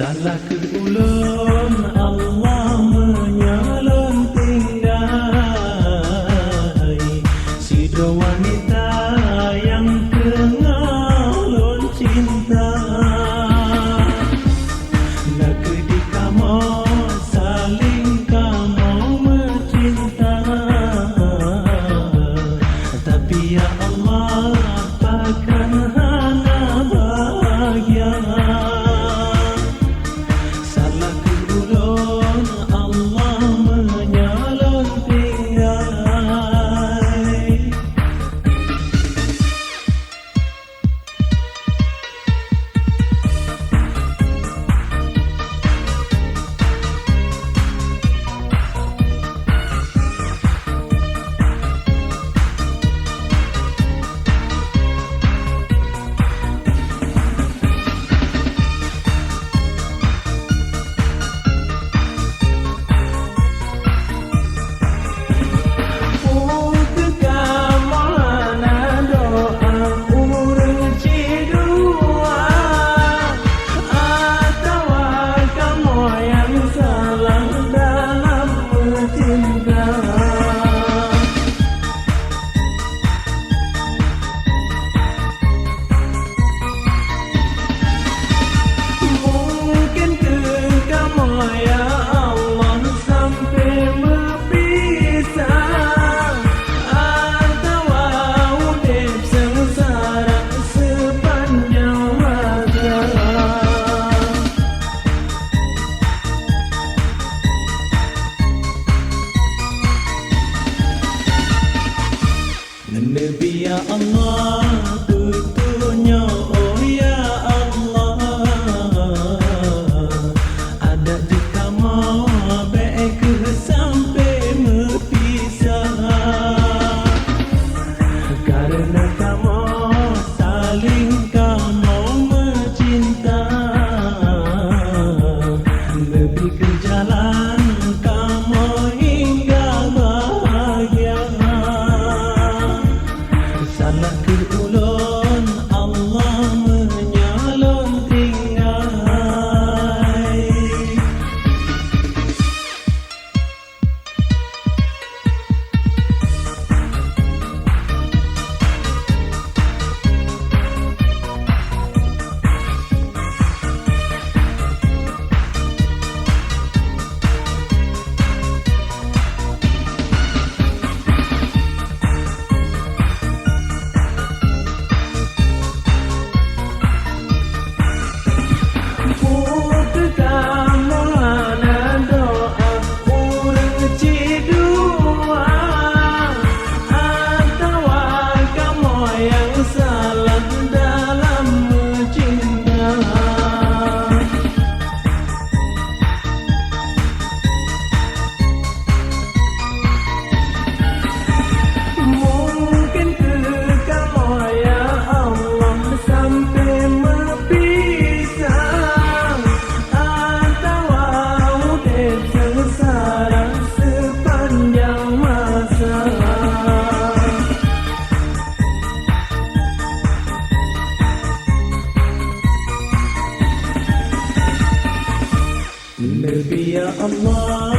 Salah ke ulun Allah menyalon tinggai Sido wanita yang kenal ulun cinta Nak di kamu saling kamu mencinta Tapi ya Allah takkan hana bahagia Nabi ya Allah tutunya oh ya Allah ada di kamu baik sampai berpisah karena kamu saling kamu mencinta lebih ke jalan kamu hingga bahagia Salah ke ulun Allah menyalon tinggai Nabi ya Allah